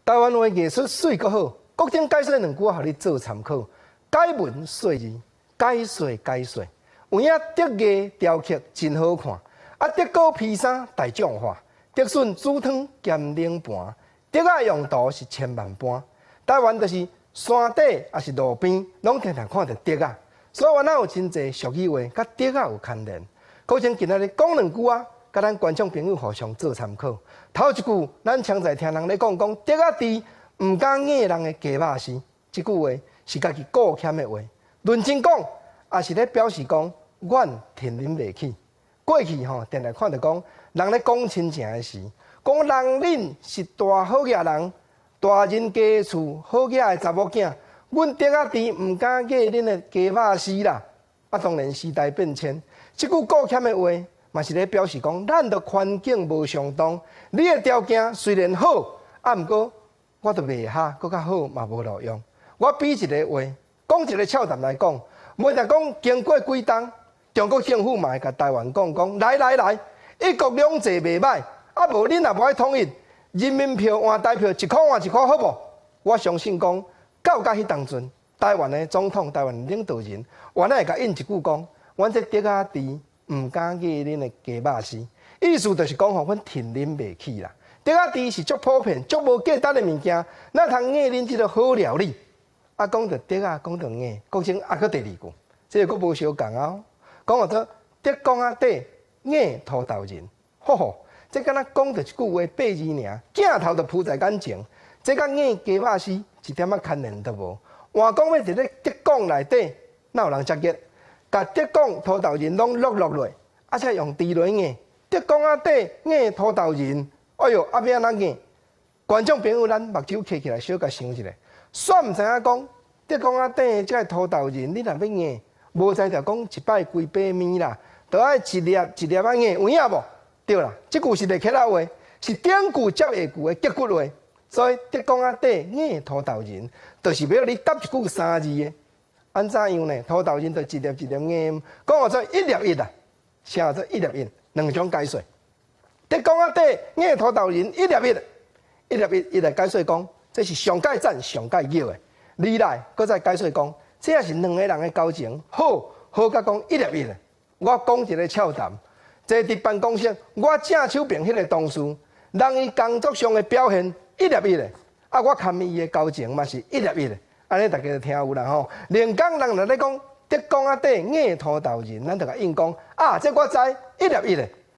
台湾话艺术水阁好，国定解说两句互你做参考。解文说字，解说。有影德艺雕刻真好看，德果披萨大众化，德笋煮汤兼冷盘，德仔用途是千万般。台湾就是山底也是路边，拢常常看到德仔，所以原来有真侪俗语话甲德仔有牵连。可曾今仔日讲两句甲咱观众朋友互相做参考。头一句，咱常在听人咧讲德仔猪毋敢硬人的鸡肉丝，这句话是家己顾欠的话。认真讲，也是咧表示讲，阮挺恁袂起。过去定来看到讲，人咧讲亲情的时，讲人恁是大好野人，大人家厝好野的查某囝，阮德仔猪毋敢硬恁的鸡肉丝啦。当然时代变迁，这句顾欠的话。嘛是咧表示讲，咱的环境无相同，你的条件虽然好，毋过我都袂哈，搁较好嘛无路用。我比一个话，讲一个俏谈来讲，每当讲经过几冬，中国政府嘛会甲台湾讲，来，一国两制袂歹，无恁也无爱统一，人民票换台票1块换1块好无？我相信讲，到迄当阵，台湾的总统、台湾领导人，原来会甲应一句讲，阮这德仔猪。毋敢给恁的鸡肉丝，意思就是讲阮挺恁袂起啦。德仔猪是足普遍、足无价值的物件，哪通硬恁即个好料理？讲到德仔，讲到硬，国情搁第二句，这个佫无相共哦。讲到德公底硬土豆人，这敢若讲到一句话8字尔，镜头就铺在眼前，这甲硬鸡肉丝一点仔牵连都无。换讲要伫咧德公内底，哪有人接热？甲德公土豆仁拢落落，且用猪轮硬，德公底硬土豆仁，哎哟，要安怎硬？观众朋友，咱目睭开起来，小甲想一下，煞毋知影讲德公底这土豆仁，你若要硬，无在就讲一摆规把面啦，都爱一粒一粒硬，有影无？对啦，这句是袂客套话，是顶句接下句的结骨话，所以德公底硬土豆仁，就是要你答一句3字的。安怎样呢？土豆仁就一粒一粒硬，讲做一粒一啊，写做一粒一，两种解说。德公底硬土豆仁一粒一来解说讲，这是上界赞上界叫的。二来，搁再解说讲，这也是两个人的交情，好甲讲一粒一的。我讲一个俏谈，坐伫办公室，我正手边迄个同事，人伊工作上的表现一粒一的，我看伊的交情嘛是一粒一的。安尼大家就听有啦吼，连讲人若咧讲德公底硬土豆仁，咱就甲应讲这我知一粒一的。